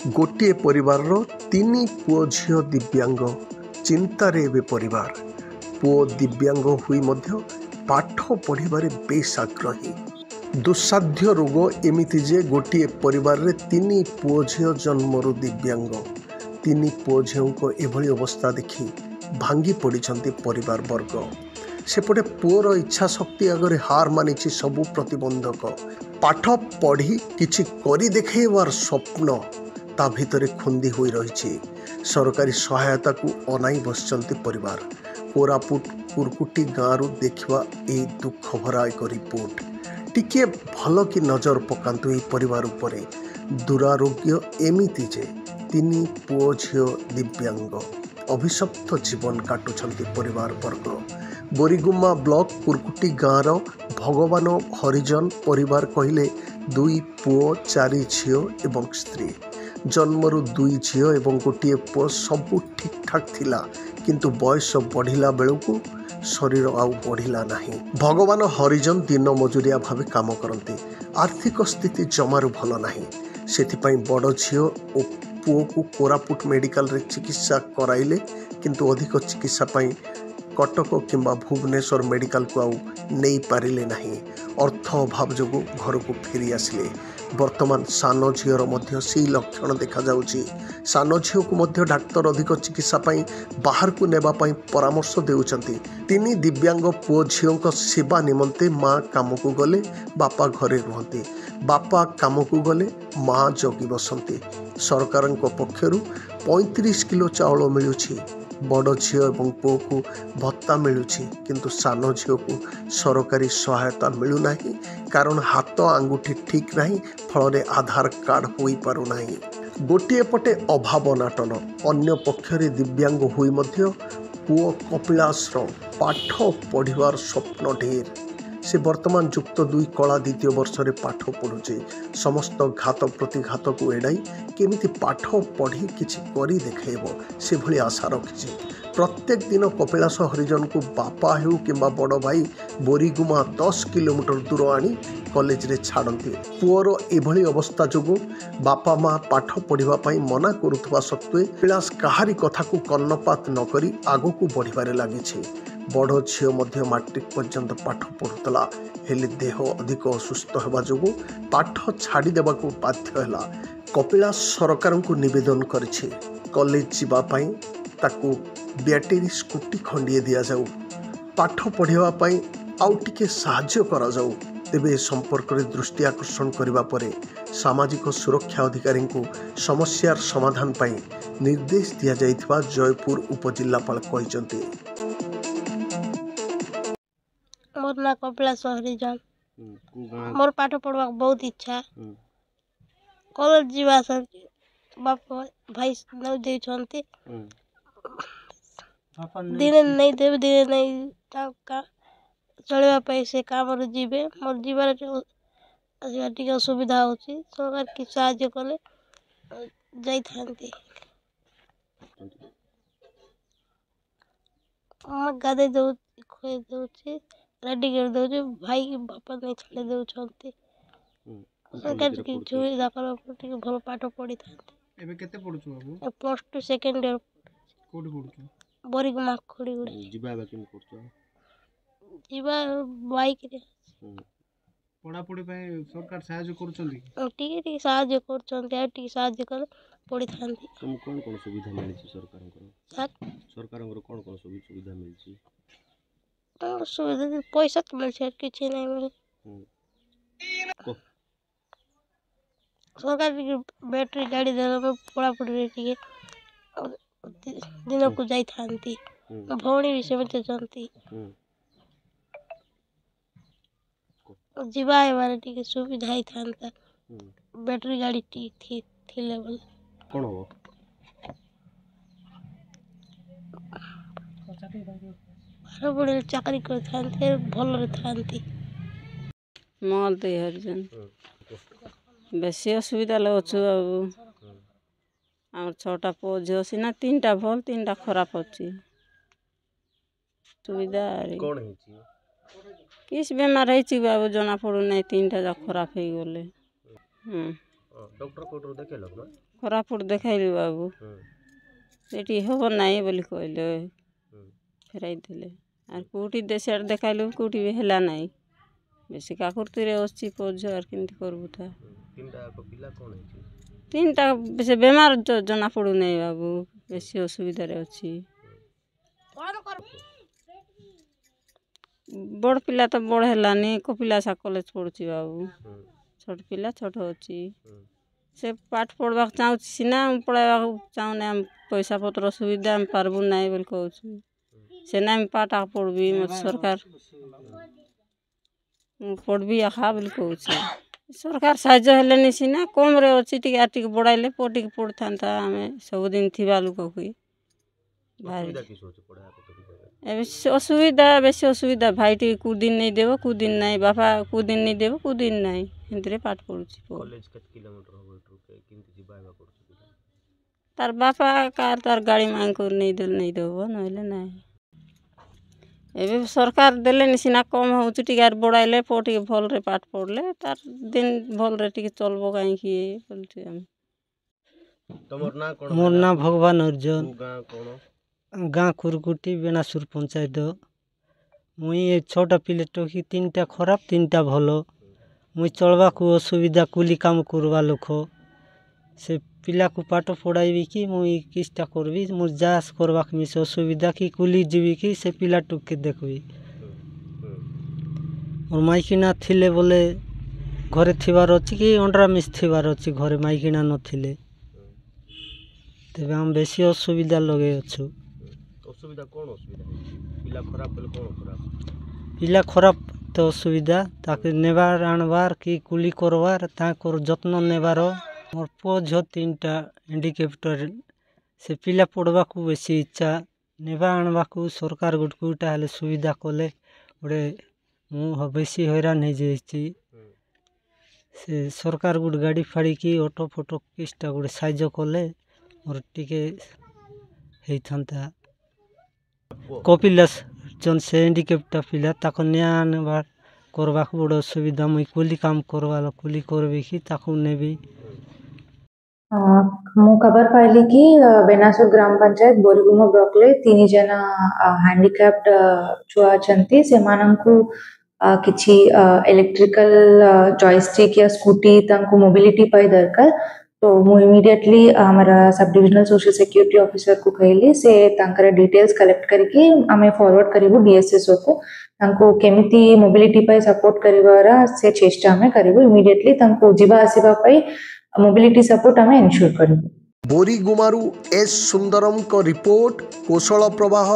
गोटे परिवार तीन पुओ झील दिव्यांग चिंतार एवं परिवार पुओ दिव्यांग हुई मध्य पाठ पढ़ार बेस आग्रही। दुस्साध्य रोग एमिति जे गोटे परिवार रे तीन पुओ झील जन्मरु दिव्यांग तीन पुओ झील को एभली अवस्था देखि भांगी पड़िछन्ति परिवार वर्ग। सेपटे पुओर इच्छा शक्ति आगे हार मानिछि सबु प्रतिबंधक। पाठ पढ़ी किछि करी देखेबार स्वप्न ता भितरे खुंदी होई रहिछि। सरकारी सहायता को अनाई बसचंती परिवार। कोरापुट कुरकुटी गाँव देखा ए दुख भरा एक रिपोर्ट टिके भल कि नजर पकांतु ए परिवार उपरे। दुरारोग्य एमिति जे तीन पुओ झील दिव्यांग अभिशप्त जीवन काटुछंती परिवार वर्ग। बोरीगुम्मा ब्लॉक कुरकुटी गाँव भगवान हरिजन परिवार कहले दुई पुओ चारि झील एवं स्त्री। जन्मरु दुई झील एवं गोटे पुओ सबू ठीक ठाक थिला किंतु बयस बढ़िला बेलू शरीर आउ बढ़िला नहीं। भगवान हरिजन दिन मजुरिया भाव काम करते। आर्थिक स्थिति जमारू भल नहीं। सेथिपाई बड़ झील और पुओ को कोरापुट मेडिकल रे चिकित्सा कराइले किंतु अधिक चिकित्सा पाई कटक किंबा भुवनेश्वर मेडिकल को आउ नहीं पारिले नहीं। अर्थ अभाव जो घर को फेरी आसिले। वर्तमान सान झीर मध्य से लक्षण देखा जाउची। सान झील को मध्य डाक्तर अधिक चिकित्सा पाई बाहर को नेबा पाई परामर्श देउचंती। तीन दिव्यांग पुओ झील सेवा निमंते माँ काम को गले बापा घरे रुहंती। बापा काम को गले माँ जगी बसंती। सरकार पक्षरु 35 किलो चाउल मिलुछि। बड़ झील और पुओ को भत्ता मिलुछि किंतु सान झील को सरकारी सहायता मिलूना कारण हाथ आंगुठी ठीक नहीं। फल आधार कार्ड हो पारु नहीं। गोटे पटे अभाव नाटन अन्य पक्षरे दिव्यांग हुई मध्य पुओ कपिलासर पाठ पढ़िबार स्वप्न ढेर। से वर्तमान युक्त 2 कला द्वितीय वर्ष रे पाठ पढ़ुचे। समस्त घात प्रतिघात को एड़ाई केमिति पाठ पढ़ी किछि करी देखेब से भली आशा रखिछि। प्रत्येक दिन कपिलास हरिजन को बापा हेउ किंबा बड़ भाई बोरीगुमा 10 किलोमीटर दूर आनी कॉलेज रे छाड़ती। पुओर एभली अवस्था जोगु बापा माँ पाठ पढ़िबा पई मना करुथबा सत्वे कपिलास काहारी कथा को कर्णपात न करी आगो को बढ़िबारे लागिछि। बड़ झील मध्य मैट्रिक पर्यंत पाठ पढ़ुतला हेले देह अधिक असुस्थ होगा जोगु पाठ छाड़ी देबा को बाध्य हैला। कपिलास सरकार को निवेदन करिछि कॉलेज जीवा पई ताकू बैटरी स्कूटी खंडिए दिया जाऊ। पाठ पढ़िबा पई आउ टिके सहाय्य करा जाऊ। तेबे संपर्क रे दृष्टि आकर्षण करिबा परे सामाजिक सुरक्षा अधिकारी को समस्यार समाधान पई निर्देश दिया जाइथिबा जयपुर उपजिल्लापाल कहिसंती। मोर ना कपिलास हरिजन। मोर पाठ पढ़वा बहुत इच्छा। कॉलेज जीवा बापा भाई न दे छंती। दिन नहीं देव दिन नहीं का चलवा पैसे काम रे जीवे। मोर जीवार टिके असुविधा होची। सरकार की सहायता कले जाई थांती। हम गादे दो खोए दोची रेडी कर दोची भाई बापा नहीं छले दो छंती। सरकार की सुविधा कर टिके भल पाठ पढ़ी थांती। एबे केते पढुछु बाबू? Plus 2 second year. कोडी पढुछु? बोरीगुमा खोड़ी गुड़े। जिबा बाकी में करछु? जीवा बाइक रे। पढ़ा पढ़ी पय सरकार सहायता करूछंती? टिके टिके सहायता करछंती। आ टिके सहायता कर पढ़ी थांती। तुम कोन कोन सुविधा मिलछि सरकार को? सर सरकार को कोन कोन सुविधा मिलछि? तो सुविधा पैसा तो मिलछि किछि नहीं मिल। सरकार की बैटरी गाड़ी देला में पढ़ा पढ़ी टिके दिन को जाई थांती। भौणी भी सेमते जानती। जीवा बारे टिके सुविधा ही थांता। बैटरी गाड़ी थी लेवल कोन हो? बार बड़े चाकरी कर थांते भल रे थांती। मल दे हरिजन बेसी असुविधा लगछु बाबू। आम 6टा पुओ झियो सिना 3टा भल 3टा खराब अछि। सुविधा कोन हिची? किस बेमार है बाबू जना पड़ू नहीं 3टा जा खराब हो गले। डॉक्टर कोटर देखेल ना कोरापुट देखाइलु बाबू सेठी हब नाई बोली कहले फेराई दिले आर कोठी देश देखाइलु कोठी भी हेला नाई बेसी काकुर्ती रे अछि पोज आर किंती करबु था तीनटा पिला कोन है तीनटा बेसी बेमार जना पड़ू नहीं बाबू बेसी असुविधा रे अछि बड़ पिला तो बड़ हेलानी को पिला सा कॉलेज पढ़ुची बाबू छोट पिला छोट होची से पाठ पढ़वा चाहू सीना पढ़ावा चाहू ना पैसा पत्र सुविधा हम पारबू नहीं बोल कहू से ना पाठ पढ़बी मत सरकार पढ़बी आखा बोल कहू सरकार साहाय्य हेलेनी सीना कम रे अच्छी टी आर्टिक बढ़ाइले पटी पढ़ था आम सबुदिन थी लोक हुई असुविधा बेसी असुविधा भाई टी कु दिन नहीं देव कु दिन नहीं बापा कु दिन नहीं देव कु दिन नहीं हिंदरे पाठ पढ़ुची कॉलेज केत किलोमीटर हो किंती जिबाइबा पड़ुची तार बापा कार तार गाड़ी मांग कर नहीं देव नहले नहीं एबे सरकार देले सीना कम होउची टिकार बड़ाइले पटी भल रे पाठ पढ़ले तार दिन भल रे टिके चलबो काई की बोलते हम तमर ना कोन मोर ना भगवान अर्जुन गां कोन गाँ कुरकुटी बेनासुर पंचायत मुई ए छोटा पिले टोकी तीनटा खराब तीनटा भलो मुई चलवा को असुविधा कुली काम करवा लोक से पिला को पाठ पढ़ाइबी कि मुई किसटा करबी मोर जास करवा मिस असुविधा कि कुली जीवी कि से पिला टुक के देखबी मोर माइकिना थिले बोले घरे थिबार अछि कि अंडरा मिस थिबार अछि घरे माइकिना नथिले तेबे हम बेसी असुविधा लगे अछु असुविधा कौन असुविधा पिला खराब बोले कौन खराब पिला खराब तो असुविधा ताके नेबार आणबार कि कुली करवार ताकर जत्न नेबार मोर पुओ झ तीनटा हैंडिकेप्टर से पिला पढ़वा को बेसी इच्छा नेबा आणबा को सरकार गुटकुटा हेले सुविधा कले गोटे मु बेसी हैरान हो जाइछि से सरकार गुट गाड़ी फाड़ी की ऑटो फोटो किसटा गोटे साइज कले मोर टिके हेई थांता कपिलास जन से हैंडिकेप्टा पिला ताको न्यानबार करबा को बड़ असुविधा मुई कुली काम करवा कुली करबी कि ताको नेबी ମୁଁ ଖବର ପାଇଲି କି ବେନାସୁର ଗ୍ରାମ ପଞ୍ଚାୟତ ବୋରିଗୁମା ବ୍ଲକରେ 3 ଜଣ ହ୍ୟାଣ୍ଡିକ୍ୟାପ୍ଡ ଛୁଆ ଅଛନ୍ତି ସେମାନଙ୍କୁ କିଛି ଇଲେକ୍ଟ୍ରିକାଲ ଜୟଷ୍ଟିକ୍ या स्कूटी ତାଙ୍କୁ ମୋବିଲିଟି ପାଇଁ ଦରକାର तो ମୁଁ इमीडिएटली हमारा sub divisional social security officer को कहली से तांकर डिटेल्स कलेक्ट करके हमें फॉरवर्ड करिवु डीएसएसओ को तांको केमिति मोबिलिटी पाई सपोर्ट करिवारा से चेष्टा हमें करिवु इमीडिएटली तांको जिबा आसीबा पाई मोबिलिटी सपोर्ट हमें इनश्योर करिवु बोरीगुमारू एस सुंदरम को रिपोर्ट कौशल प्रवाह।